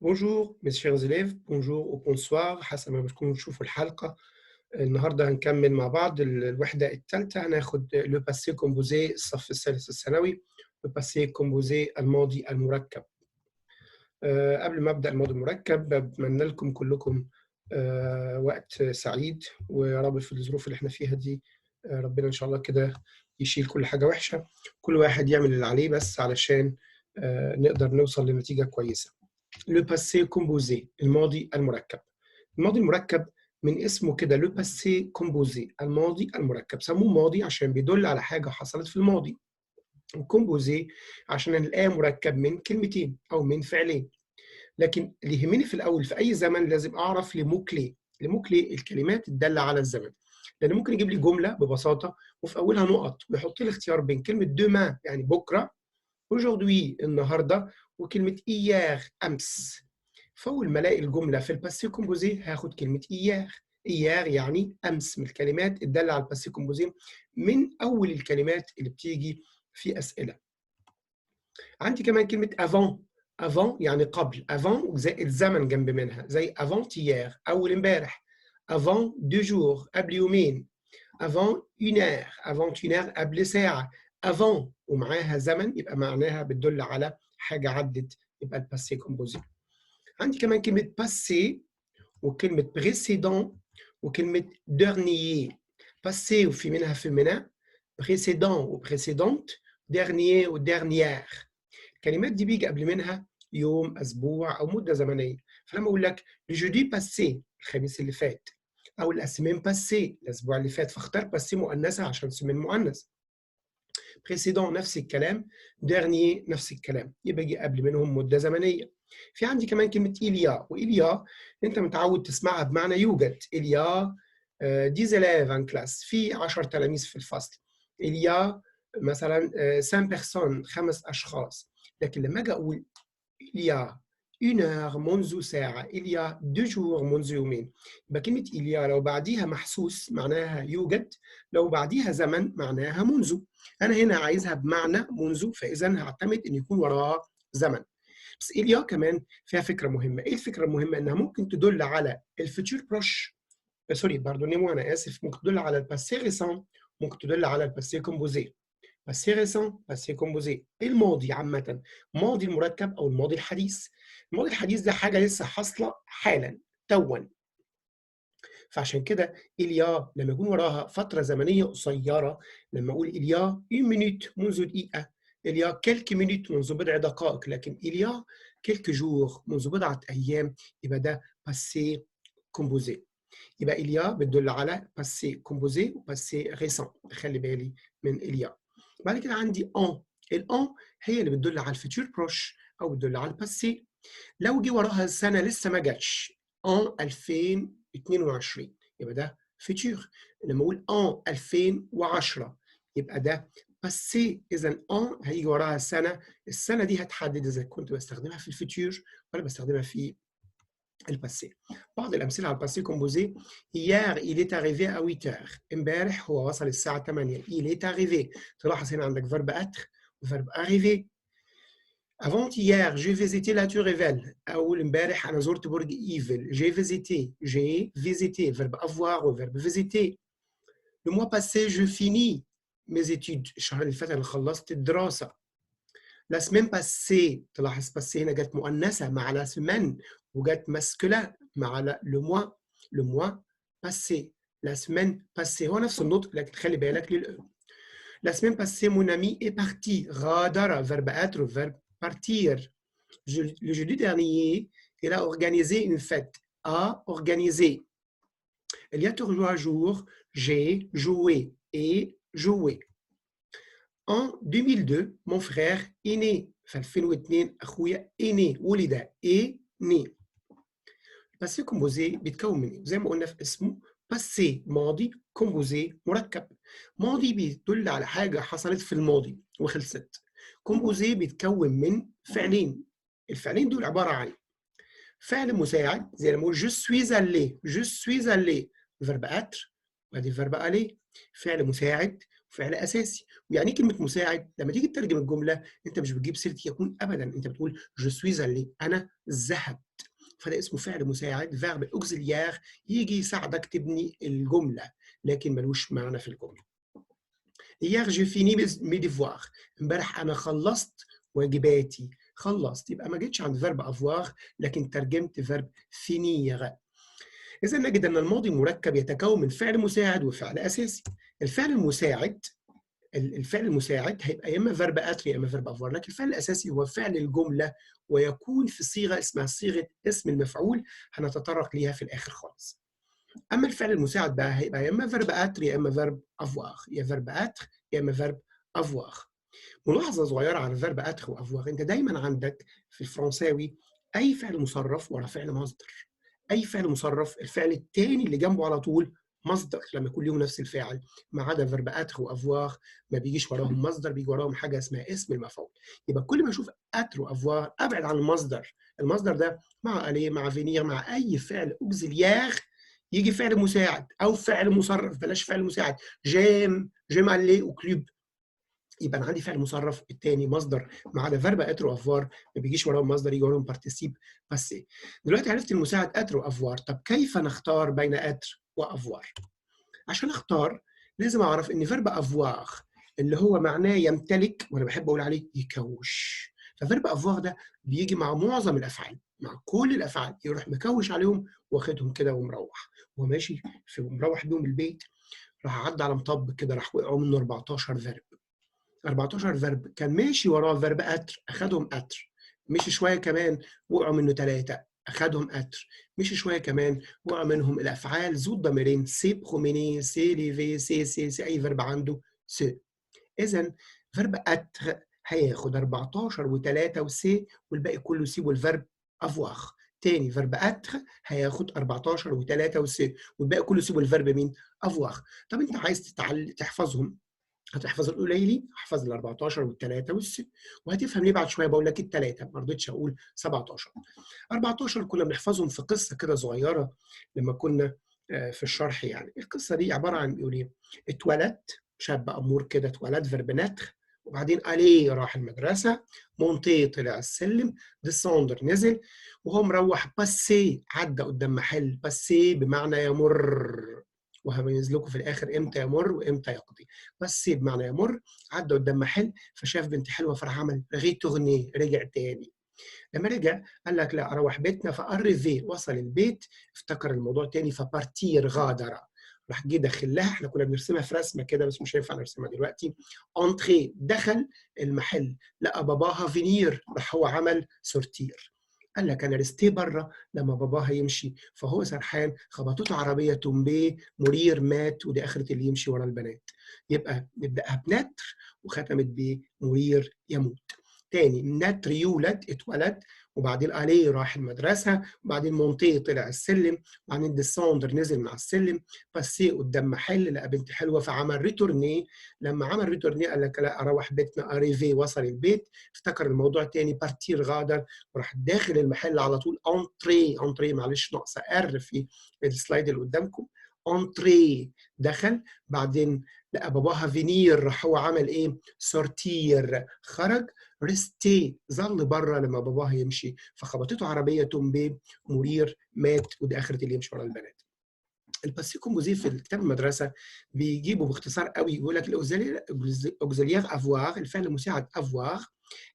Bonjour mes chers élèves, bonjour ou bonsoir حسب ما بتكونوا تشوفوا الحلقة. النهارده هنكمل مع بعض الوحدة الثالثة، هناخد لو باسي كومبوزي الصف الثالث الثانوي، لو باسي كومبوزي الماضي المركب. قبل ما أبدأ الماضي المركب بتمنى لكم كلكم وقت سعيد، ويا رب في الظروف اللي احنا فيها دي ربنا إن شاء الله كده يشيل كل حاجة وحشة، كل واحد يعمل اللي عليه بس علشان نقدر نوصل لنتيجة كويسة. لو باسي كومبوزي الماضي المركب. الماضي المركب من اسمه كده لو باسي كومبوزي الماضي المركب، سموه ماضي عشان بيدل على حاجة حصلت في الماضي، وكومبوزي عشان الآن مركب من كلمتين أو من فعلين. لكن اللي يهمني في الأول في أي زمن لازم أعرف لموكلي، لموكلي الكلمات الدالة على الزمن، لأن ممكن يجيب لي جملة ببساطة وفي أولها نقط ويحط لي اختيار بين كلمة دوما يعني بكرة، aujourd'hui النهارده، وكلمة hier أمس. فأول ما ألاقي الجملة في الباسي كومبوزي هاخد كلمة hier. hier يعني أمس، من الكلمات الدالة على الباسي كومبوزي، من أول الكلمات اللي بتيجي في أسئلة. عندي كمان كلمة avant. avant يعني قبل، avant زائد زمن جنب منها، زي avant-hier أول امبارح، avant 2 jours قبل يومين، avant 1 heure avant 1 heure قبل ساعة، avant ومعاها زمن يبقى معناها بتدل على حاجة عدت، يبقى الباسي كومبوزي. عندي كمان كلمة passé وكلمة précédent وكلمة dernier. passé وفي منها féminin، précédent وprécédente، dernier ودرنيير. الكلمات دي بيجي قبل منها يوم، أسبوع أو مدة زمنية. فلما أقول لك le jeudi passé الخميس اللي فات، أو la semaine passée الأسبوع اللي فات، فاختار passé مؤنثة عشان semaine مؤنث. précédent نفس الكلام، dernier نفس الكلام، يبقى يجي قبل منهم مدة زمنية. في عندي كمان كلمة il y a، وil y a أنت متعود تسمعها بمعنى يوجد. il y a 10 élèves en classe، في 10 تلاميذ في الفصل. il y a مثلا 5 personnes 5 أشخاص. لكن لما أجي أقول il y a 1 heure منذ ساعة، il y a 2 jours منذ يومين، يبقى كلمة il y a لو بعديها محسوس معناها يوجد، لو بعديها زمن معناها منذ. أنا هنا عايزها بمعنى منذ، فإذا هعتمد إن يكون وراها زمن. بس il y a كمان فيها فكرة مهمة، إيه الفكرة المهمة؟ إنها ممكن تدل على الفيتور بروش، سوري باردوني أنا آسف، ممكن تدل على الباسي ريسون، ممكن تدل على الباسي كومبوزي. passé récent passé composé. الماضي عامة، ماضي المركب أو الماضي الحديث. الماضي الحديث ده حاجة لسه حاصلة حالا توا، فعشان كده إليا لما يكون وراها فترة زمنية قصيرة، لما أقول إليا 1 minute منذ دقيقة، إليا quelques minutes منذ بضع دقائق، لكن إليا quelques jours منذ بضعة أيام، يبقى ده passé composé. يبقى إليا بتدل على passé composé و passé récent، خلي بالي من إليا. بعد كده عندي ان. الان هي اللي بتدل على الفيتور بروش او بتدل على الباسي. لو جه وراها السنه لسه ما جاتش، ان 2022 يبقى ده فيتور. لما اقول ان 2010 يبقى ده باسي. اذا ان هيجي وراها سنه، السنه دي هتحدد اذا كنت بستخدمها في الفيتور ولا بستخدمها في الباسي. بعض الامثله على الباسي كومبوزي: hier il est arrivé à 8 heures، امبارح هو وصل الساعه 8. il est arrivé، تلاحظ هنا عندك فيرب être وفيرب arriver. avant-hier j'ai visité la tour Eiffel، اول امبارح انا زرت برج ايفل. j'ai visité فيرب avoir وفيرب visiter. le mois passé je finis mes études، الشهر اللي فات انا خلصت الدراسه. la semaine passée، تلاحظ passé هنا جت مؤنثة مع la semaine، وجت masculin مع le mois. le mois passé، la semaine passée، هو نفس النطق لكن خلي بالك للأ. la semaine passée mon ami est parti، غادر verbe être ou verbe partir. le jeudi dernier il a organisé une fête، a organisé. il y a 3 jours j'ai joué et joué. En 2002 mon frère est né، في 2002 اخويا est né، ولد est né. الباسي كومبوزي بيتكون من ايه؟ زي ما قلنا في اسمه، باسي ماضي، كومبوزي مركب. ماضي بيدل على حاجه حصلت في الماضي وخلصت. كومبوزي بيتكون من فعلين، الفعلين دول عباره عن فعل مساعد زي ما نقول جو سويز allé، جو سويز allé فيرب être، وادي فيرب aller فعل مساعد وفعل اساسي. ويعني ايه كلمه مساعد؟ لما تيجي تترجم الجمله انت مش بتجيب سيره يكون ابدا، انت بتقول جو سويز allé انا ذهبت، فده اسمه فعل مساعد فيرب اوكسيليير يجي يساعدك تبني الجمله لكن ملوش معنى في الجمله. Hier j'ai fini mes devoirs. امبارح انا خلصت واجباتي. خلصت يبقى ما جيتش عند فيرب avoir لكن ترجمت فيرب finir. إذا نجد أن الماضي المركب يتكون من فعل مساعد وفعل أساسي. الفعل المساعد هيبقى يا إما فيرب être يا إما فيرب avoir، لكن الفعل الأساسي هو فعل الجملة ويكون في صيغة اسمها صيغة اسم المفعول هنتطرق ليها في الآخر خالص. أما الفعل المساعد بقى هيبقى يا إما فيرب être يا إما فيرب avoir، يا فيرب être يا إما فيرب avoir. ملاحظة صغيرة على الفيرب être وavoir، أنت دايماً عندك في الفرنساوي أي فعل مصرف ورا فعل مصدر. أي فعل مصرف الفعل الثاني اللي جنبه على طول مصدر لما يكون ليهم نفس الفاعل، ما عدا فيرب être وavoir ما بيجيش وراهم مصدر، بيجي وراهم حاجة اسمها اسم المفعول. يبقى كل ما أشوف être وavoir أبعد عن المصدر. المصدر ده مع aller مع venir مع أي فعل auxiliaire يجي فعل مساعد أو فعل مصرف، بلاش فعل مساعد، j'aime aller au club. يبقى انا عندي فعل مصرف الثاني مصدر ما عدا فيرب اتر وافوار ما بيجيش وراهم مصدر، يجي وراهم بارتيسيب باسي. دلوقتي عرفت المساعد اتر وافوار، طب كيف نختار بين اتر وافوار؟ عشان اختار لازم اعرف ان فيرب افوار اللي هو معناه يمتلك، وانا بحب اقول عليه يكوش، ففيرب افوار ده بيجي مع معظم الافعال، مع كل الافعال يروح مكوش عليهم واخدهم كده ومروح، وماشي في مروح بيهم البيت راح عدى على مطب كده راح وقعوا منه 14 فيرب. 14 فيرب كان ماشي وراه فيرب اتر اخدهم اتر، مشي شويه كمان وقعوا منه 3 اخدهم اتر، مشي شويه كمان وقع منهم الافعال ذو الضميرين سي بروميني سي ليفي سي اي فيرب عنده سي. اذا فيرب اتر هياخد 14 و3 وسي والباقي كله سي والفيرب افواغ. تاني فيرب اتر هياخد 14 و3 وسي والباقي كله سي والفيرب مين؟ افواغ. طب انت عايز تحفظهم، هتحفظ القليلي، احفظ ال 14 وال3 وال6، وهتفهم ليه بعد شويه بقول لك الثلاثه، ما رضيتش اقول 17. 14 كنا بنحفظهم في قصه كده صغيره لما كنا في الشرح يعني. القصه دي عباره عن بيقول ايه؟ اتولد شاب امور كده، اتولد فيرب نتر، وبعدين الي راح المدرسه، مونتي طلع السلم، ديسوندر نزل، وهو مروح باسي عدى قدام محل، باسي بمعنى يمر، وهميز لكم في الاخر امتى يمر وامتى يقضي. بس بمعنى يمر، عدى قدام محل فشاف بنت حلوه فراح عمل ريتورني، رجع تاني. لما رجع قال لك لا اروح بيتنا، فاريفي وصل البيت، افتكر الموضوع تاني فبارتير غادر، راح جه داخل لها، احنا كنا بنرسمها في رسمه كده بس مش هينفع نرسمها دلوقتي. انتري دخل المحل لقى باباها فينير، راح هو عمل سورتير. قال لك انا رستي بره لما باباها يمشي، فهو سرحان خبطته عربيه تومبيه مرير مات، ودي اخره اللي يمشي ورا البنات. يبقى نبداها بنتر وختمت بمرير يموت. تاني نتر يولد اتولد، وبعدين اليه راح المدرسه، وبعدين مونتي طلع السلم، وبعدين ديسوندر نزل مع السلم، باسي قدام محل لقى بنت حلوه فعمل ريتورني. لما عمل ريتورني قال لك لا اروح بيتنا، اريفي وصل البيت، افتكر الموضوع تاني بارتير غادر، وراح داخل المحل على طول. انتري معلش ناقصه ار في السلايد اللي قدامكم، انتري دخل، بعدين لقى باباها فينير راح هو عمل ايه؟ سورتير خرج، ريستي ظل بره لما باباها يمشي، فخبطته عربيه تومبي مرير مات، ودي اخره اللي يمشي ورا البنات. الباسي كومبوزي في الكتاب المدرسه بيجيبوا باختصار قوي، يقول لك الاوكسيليير افواغ الفعل المساعد افواغ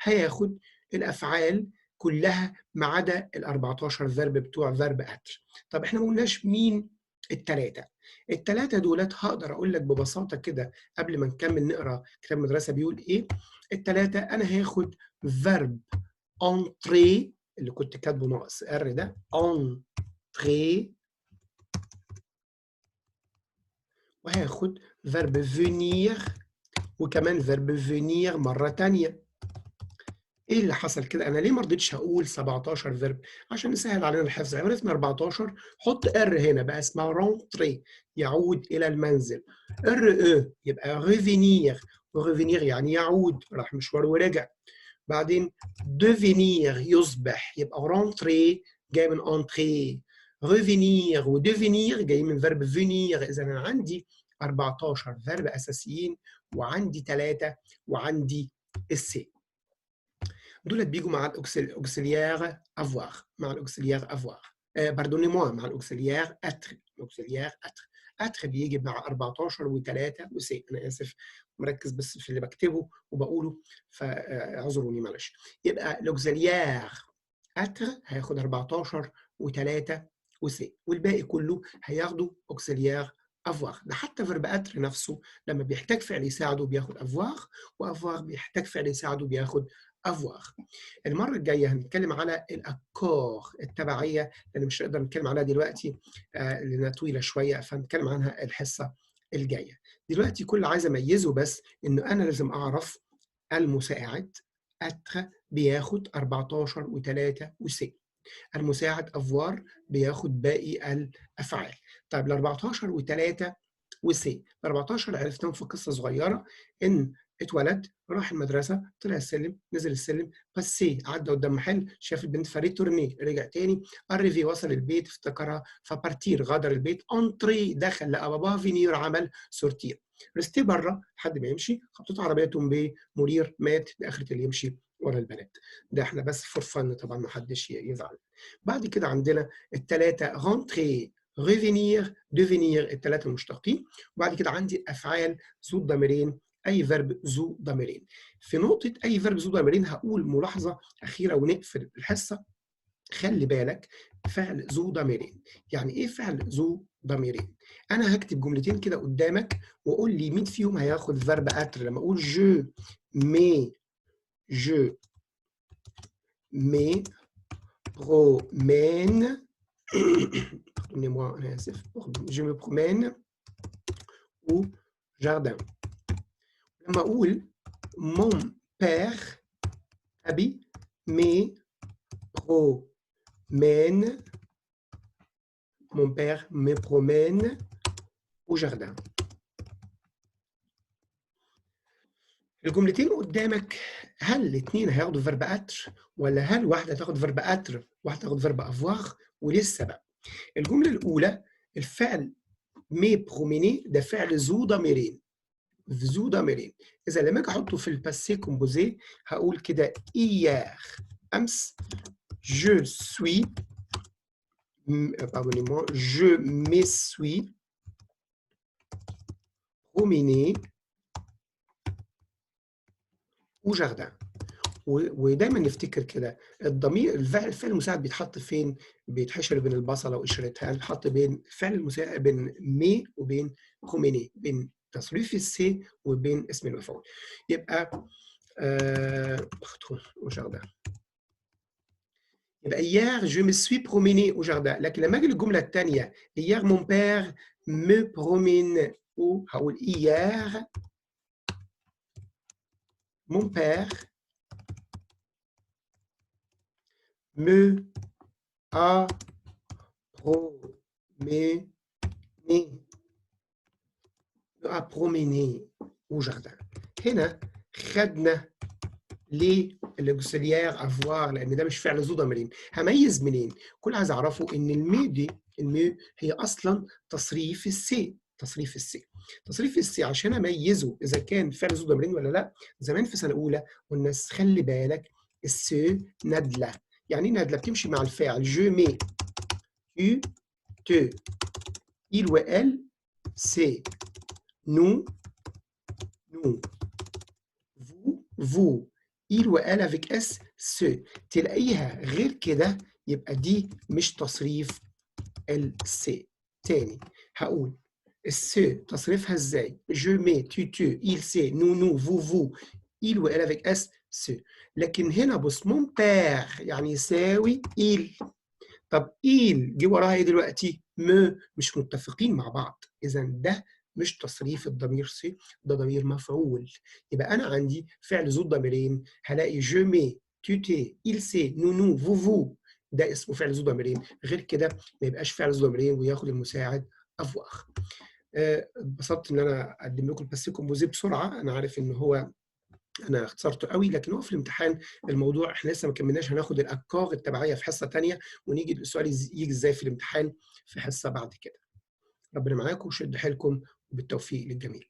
هياخد الافعال كلها ما عدا ال 14 فيرب بتوع فيرب اتر. طب احنا ما قلناش مين الثلاثه دولت. هقدر اقول لك ببساطه كده قبل ما نكمل نقرا كتاب المدرسه بيقول ايه. الثلاثه انا هاخد فيرب انتري اللي كنت كاتبه ناقص ار ده، انتري، وهاخد فيرب فينير، وكمان فيرب فينير مرة تانية. ايه اللي حصل كده؟ انا ليه ما رضيتش هقول 17 فيرب؟ عشان نسهل علينا الحفظ. عرفنا 14 حط ار هنا بقى اسمها رونتري، يعود الى المنزل. ار يبقى ريفينير، وريفينير يعني يعود، راح مشوار ورجع. بعدين ديفينير يصبح، يبقى رونتري جاي من انتري، revenir وdevenir جايين من verb venir. إذا أنا عندي 14 verb أساسيين وعندي 3 وعندي السي. دولت بيجوا مع الأوكسيليير avoir مع الأوكسيليير avoir. pardonnez-moi مع الأوكسيليير être. الأوكسيليير être. être بيجي مع 14 و3 وسي. أنا آسف مركز بس في اللي بكتبه وبقوله فاعذروني معلش. يبقى الأوكسيليير être هياخد 14 و3 وسي، والباقي كله هياخدوا أوكسيليير avoir. ده حتى فيرب être نفسه لما بيحتاج فعل يساعده بياخد avoir، وavoir بيحتاج فعل يساعده بياخد avoir. المره الجايه هنتكلم على الاكور التبعيه اللي مش هنقدر نتكلم عليها دلوقتي لانها طويله شويه، فهنتكلم عنها الحصه الجايه. دلوقتي كل اللي عايز اميزه بس انه انا لازم اعرف المساعد être بياخد 14 و3 وسي. المساعد avoir بياخد باقي الافعال. طيب ال 14 و3 وسي، ال 14 عرفتهم في قصه صغيره ان اتولد راح المدرسه طلع السلم نزل السلم باسي عدى قدام محل شاف البنت فريتورني رجع تاني اريفي وصل البيت افتكرها فبارتير غادر البيت انتري دخل لقى باباه فينير عمل سورتير رستي بره لحد ما يمشي خبطته عربيه تومبي مورير مات لاخره اللي يمشي ورا البنات. ده احنا بس فور فن طبعا ما حدش يزعل. بعد كده عندنا الثلاثه رونتري ريفينير ديفينير الثلاثه المشتقين. وبعد كده عندي افعال ذو الضميرين اي فيرب ذو ضميرين. في نقطه اي فيرب ذو ضميرين هقول ملاحظه اخيره ونقفل الحصه. خلي بالك فعل ذو ضميرين. يعني ايه فعل ذو ضميرين؟ انا هكتب جملتين كده قدامك وقول لي مين فيهم هياخد فيرب اتر. لما اقول je me promène pardonnez-moi انا اسف je me promène au jardin. لما اقول mon père أبي me promène mon père me promène au jardin. الجملتين قدامك هل الاثنين هياخدوا فيرب اتر ولا هل واحده هتاخد فيرب اتر واحده هتاخد فيرب افواغ؟ ولسه بقى الجمله الاولى الفعل مي بروميني ده فعل ذو ضميرين ذو ضميرين. اذا لما اجي احطه في الباسي كومبوزي هقول كده hier امس je suis pardonnez-moi je me suis promené au jardin. ودايما نفتكر كده الضمير الفعل المساعد بيتحط فين؟ بيتحشر بين البصله وقشرتها. بيتحط بين الفعل المساعد بين مي وبين بروميني بين تصريف السي وبين اسم المفعول. يبقى يبقى hier je me suis promené au jardin. لكن لما اجي للجمله الثانيه hier mon père me promène au هقول hier mon père me a promené au jardin. هنا خدنا ليه الاوكسيليير افوار لان ده مش فعل ذو ضميرين. هميز منين؟ كل عايز اعرفه ان المي دي المي هي اصلا تصريف السي. تصريف السي تصريف السي عشان اميزه اذا كان فعل ذو ضميرين ولا لا. زمان في سنه اولى قلنا خلي بالك السي ندله. يعني ايه ندله؟ بتمشي مع الفاعل جو مي tu te il و elle c'est nous vous il و elle avec s ce. تلاقيها غير كده يبقى دي مش تصريف السي. تاني هقول السي تصريفها ازاي؟ je mets tu il c'est nous vous il و elle avec s ce. لكن هنا بص mon père يعني يساوي il. طب il جه وراها ايه دلوقتي؟ مش متفقين مع بعض. اذا ده مش تصريف الضمير سي، ده ضمير مفعول. يبقى انا عندي فعل ذو الضميرين هلاقي je mets tu t'es il c'est nous vous ده اسمه فعل ذو ضميرين. غير كده ما يبقاش فعل ذو ضميرين وياخد المساعد افواغ. اتبسطت ان انا اقدم لكم الباسي كومبوزي بسرعه. انا عارف ان هو أنا اختصرته أوي، لكن هو في الامتحان الموضوع إحنا لسه ما كملناش، هناخد الأفكار التبعية في حصة تانية، ونيجي السؤال ييجي إزاي في الامتحان في حصة بعد كده. ربنا معاكم وشدوا حيلكم، وبالتوفيق للجميع.